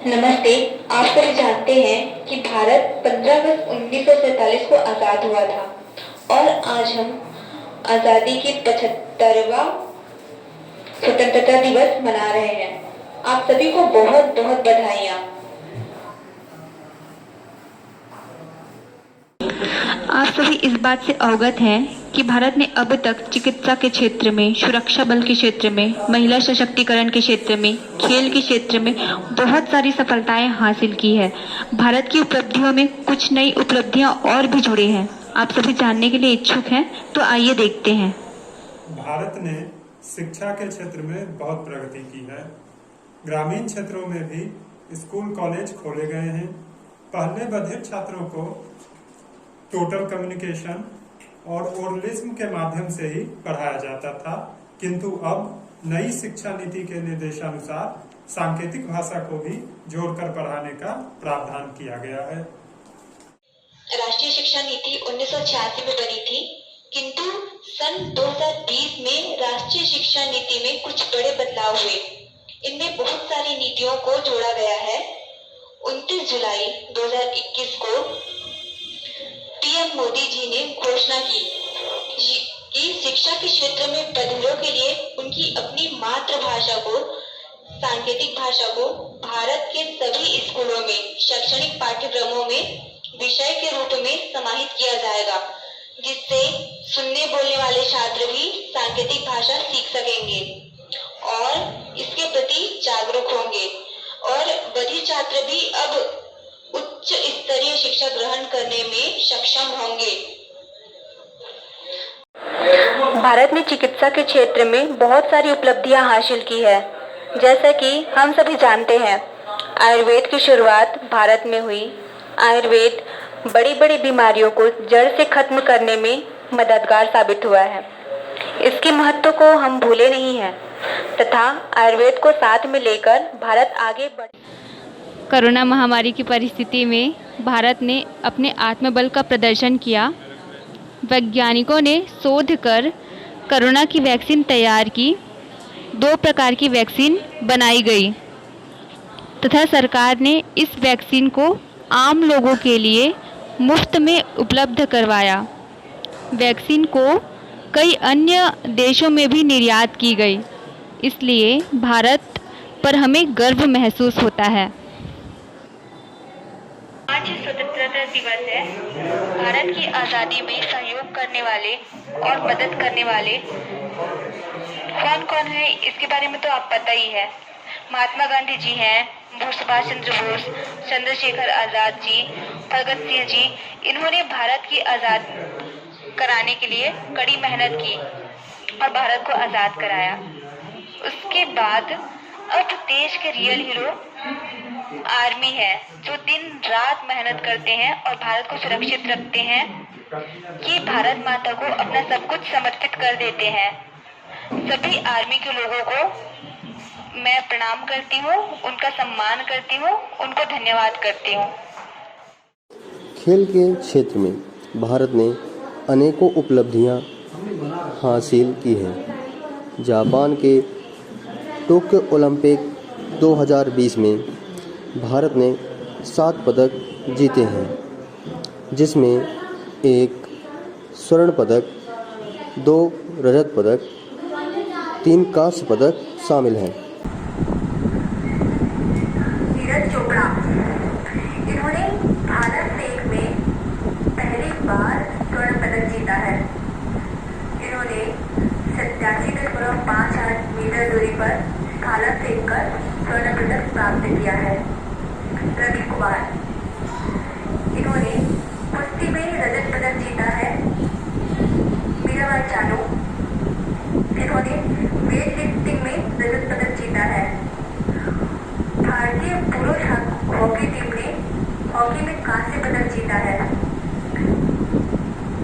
नमस्ते। आप सभी जानते हैं कि भारत 15 अगस्त 1947 को आज़ाद हुआ था और आज हम आज़ादी की 75वां स्वतंत्रता दिवस मना रहे हैं। आप सभी को बहुत बहुत बधाइयाँ। आप सभी इस बात से अवगत हैं कि भारत ने अब तक चिकित्सा के क्षेत्र में, सुरक्षा बल के क्षेत्र में, महिला सशक्तिकरण के क्षेत्र में, खेल के क्षेत्र में बहुत सारी सफलताएं हासिल की है। भारत की उपलब्धियों में कुछ नई उपलब्धियां और भी जुड़ी हैं। आप सभी जानने के लिए इच्छुक हैं, तो आइए देखते हैं। भारत ने शिक्षा के क्षेत्र में बहुत प्रगति की है। ग्रामीण क्षेत्रों में भी स्कूल कॉलेज खोले गए हैं। पहले बधिर छात्रों को टोटल कम्युनिकेशन और ओरलिज्म के माध्यम से ही पढ़ाया जाता था, किंतु अब नई शिक्षा नीति के निर्देशानुसार सांकेतिक भाषा को भी जोड़कर पढ़ाने का प्रावधान किया गया है। राष्ट्रीय शिक्षा नीति 1986 में बनी थी, किंतु सन 2020 में राष्ट्रीय शिक्षा नीति में कुछ बड़े बदलाव हुए। इनमें बहुत सारी नीतियों को जोड़ा गया है। 29 जुलाई 2021 को पीएम मोदी जी ने घोषणा की कि शिक्षा के क्षेत्र में बधिरों के लिए उनकी अपनी मातृभाषा को, सांकेतिक भाषा को भारत के सभी स्कूलों में शैक्षणिक पाठ्यक्रमों में विषय के रूप में समाहित किया जाएगा, जिससे सुनने बोलने वाले छात्र भी सांकेतिक भाषा सीख सकेंगे और इसके प्रति जागरूक होंगे और बधिर छात्र भी अब उच्च स्तरीय शिक्षा ग्रहण करने में सक्षम होंगे। भारत ने चिकित्सा के क्षेत्र में बहुत सारी उपलब्धियां हासिल की है। जैसा कि हम सभी जानते हैं, आयुर्वेद की शुरुआत भारत में हुई। आयुर्वेद बड़ी बड़ी बीमारियों को जड़ से खत्म करने में मददगार साबित हुआ है। इसके महत्व को हम भूले नहीं हैं तथा आयुर्वेद को साथ में लेकर भारत आगे बढ़। कोरोना महामारी की परिस्थिति में भारत ने अपने आत्मबल का प्रदर्शन किया। वैज्ञानिकों ने शोध कर कोरोना की वैक्सीन तैयार की। 2 प्रकार की वैक्सीन बनाई गई तथा सरकार ने इस वैक्सीन को आम लोगों के लिए मुफ्त में उपलब्ध करवाया। वैक्सीन को कई अन्य देशों में भी निर्यात की गई। इसलिए भारत पर हमें गर्व महसूस होता है। आज स्वतंत्रता दिवस है। भारत की आज़ादी में सहयोग करने वाले और मदद करने वाले कौन कौन है, इसके बारे में तो आप पता ही है। महात्मा गांधी जी हैं, सुभाष चंद्र बोस, चंद्रशेखर आज़ाद जी, भगत सिंह जी। इन्होंने भारत की आज़ाद कराने के लिए कड़ी मेहनत की और भारत को आज़ाद कराया। उसके बाद अब देश के रियल हीरो आर्मी है, जो दिन रात मेहनत करते हैं और भारत को सुरक्षित रखते हैं कि भारत माता को अपना सब कुछ समर्पित कर देते हैं। सभी आर्मी के लोगों को मैं प्रणाम करती हूँ, उनका सम्मान करती हूँ, उनको धन्यवाद करती हूँ। खेल के क्षेत्र में भारत ने अनेकों उपलब्धियां हासिल की हैं। जापान के टोक्यो ओलंपिक 2020 में भारत ने 7 पदक जीते हैं, जिसमें 1 स्वर्ण पदक, 2 रजत पदक, 3 कांस्य पदक शामिल हैं। नीरज चोपड़ा, इन्होंने भारत फेंक में पहली बार स्वर्ण पदक जीता है। इन्होंने 87.58 मीटर दूरी पर भाला फेंककर स्वर्ण पदक प्राप्त किया है। रवि कुमार, इन्होंने कुश्ती में रजत पदक जीता है। मीराबाई चानू, इन्होंने वेट लिफ्टिंग में रजत पदक जीता है। भारतीय पुरुष हॉकी टीम ने हॉकी में कांस्य पदक जीता है।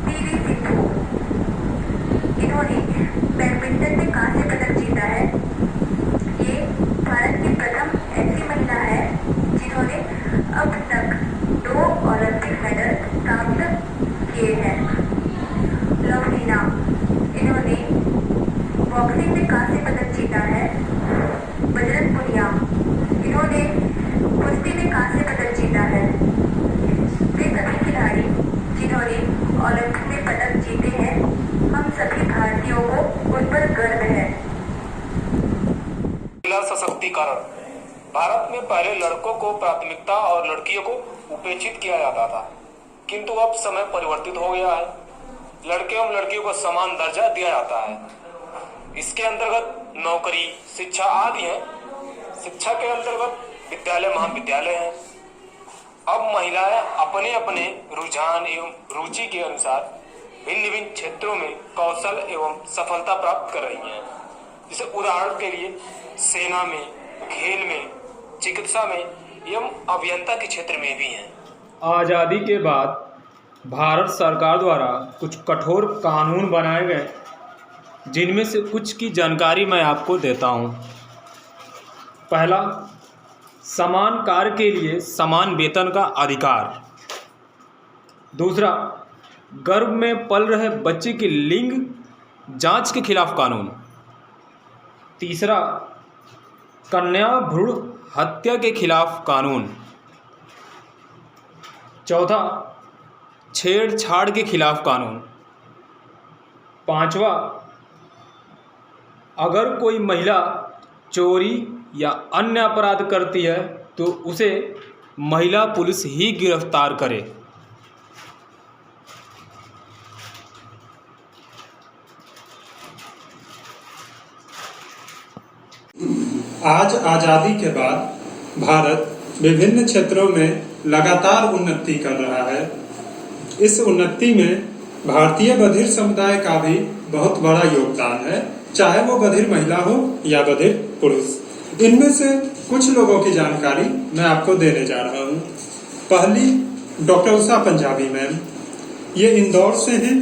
पीवी सिंधु, इन्होंने बैडमिंटन में कांस्य पदक जीता है। ये भारत की प्रथम ऐसी महिला है जिन्होंने अब तक 2 ओलंपिक मेडल प्राप्त किए हैं। लवलीना, इन्होंने बॉक्सिंग में कांस्य पदक जीता है। बजरंग पुनिया, इन्होंने कुश्ती भारत में पहले लड़कों को प्राथमिकता और लड़कियों को उपेक्षित किया जाता था, किंतु अब समय परिवर्तित हो गया है। लड़के एवं लड़कियों को समान दर्जा दिया जाता है। इसके अंतर्गत नौकरी, शिक्षा आदि है। शिक्षा के अंतर्गत विद्यालय, महाविद्यालय हैं। अब महिलाएं अपने अपने रुझान एवं रुचि के अनुसार भिन्न भिन्न क्षेत्रों में कौशल एवं सफलता प्राप्त कर रही हैं। जैसे उदाहरण के लिए सेना में, खेल में, चिकित्सा में एवं अभियंता के क्षेत्र में भी हैं। आज़ादी के बाद भारत सरकार द्वारा कुछ कठोर कानून बनाए गए, जिनमें से कुछ की जानकारी मैं आपको देता हूँ। पहला, समान कार्य के लिए समान वेतन का अधिकार। दूसरा, गर्भ में पल रहे बच्चे की लिंग जांच के खिलाफ कानून। तीसरा, कन्या भ्रूण हत्या के खिलाफ कानून। चौथा, छेड़छाड़ के खिलाफ कानून। पांचवा, अगर कोई महिला चोरी या अन्य अपराध करती है तो उसे महिला पुलिस ही गिरफ्तार करे। आज आज़ादी के बाद भारत विभिन्न क्षेत्रों में लगातार उन्नति कर रहा है। इस उन्नति में भारतीय बधिर समुदाय का भी बहुत बड़ा योगदान है, चाहे वो बधिर महिला हो या बधिर पुरुष। इनमें से कुछ लोगों की जानकारी मैं आपको देने जा रहा हूँ। पहली, डॉक्टर उषा पंजाबी मैम, ये इंदौर से हैं।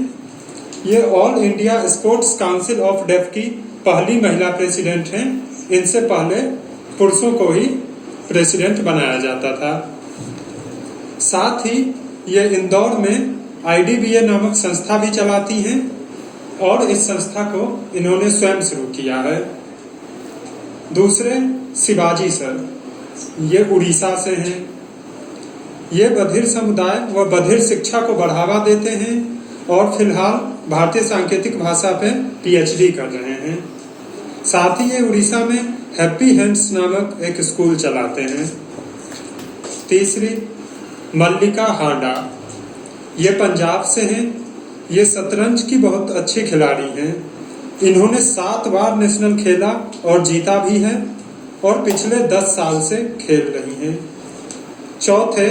ये all India sports council of deaf की पहली महिला प्रेसिडेंट हैं। इनसे पहले पुरुषों को ही प्रेसिडेंट बनाया जाता था। साथ ही ये इंदौर में IDBA नामक संस्था भी चलाती हैं और इस संस्था को इन्होंने स्वयं शुरू किया है। दूसरे, शिवाजी सर, ये उड़ीसा से हैं। ये बधिर समुदाय व बधिर शिक्षा को बढ़ावा देते हैं और फिलहाल भारतीय सांकेतिक भाषा पे PhD कर रहे हैं। साथ ही ये उड़ीसा में हैप्पी हैंड्स नामक एक स्कूल चलाते हैं। तीसरी, मल्लिका हांडा, ये पंजाब से हैं। ये शतरंज की बहुत अच्छी खिलाड़ी हैं। इन्होंने 7 बार नेशनल खेला और जीता भी है और पिछले 10 साल से खेल रही हैं। चौथे,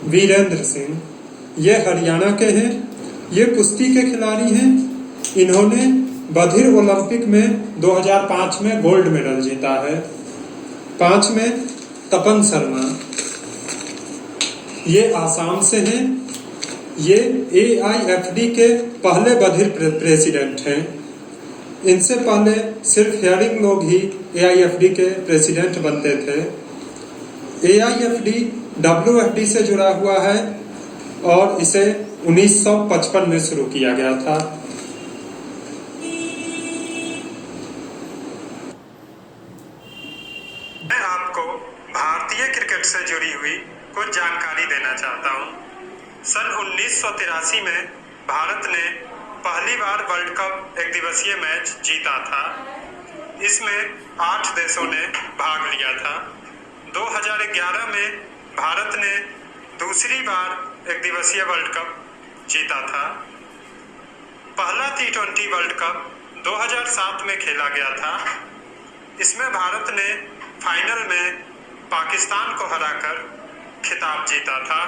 वीरेंद्र सिंह, ये हरियाणा के हैं। ये कुश्ती के खिलाड़ी हैं। इन्होंने बधिर ओलंपिक में 2005 में गोल्ड मेडल जीता है। 5वें, तपन शर्मा, ये आसाम से हैं। ये AIFD के पहले बधिर प्रेसिडेंट हैं। इनसे पहले सिर्फ हियरिंग लोग ही AIFD के प्रेसिडेंट बनते थे। AIFD WFD से जुड़ा हुआ है और इसे 1955 में शुरू किया गया था। मैं आपको भारतीय क्रिकेट से जुड़ी हुई कुछ जानकारी देना चाहता हूँ। सन 1983 में भारत ने पहली बार वर्ल्ड कप एक दिवसीय मैच जीता था। इसमें 8 देशों ने भाग लिया था। 2011 में भारत ने दूसरी बार एक दिवसीय वर्ल्ड कप जीता था। पहला T20 वर्ल्ड कप 2007 में खेला गया था। इसमें भारत ने फाइनल में पाकिस्तान को हराकर खिताब जीता था।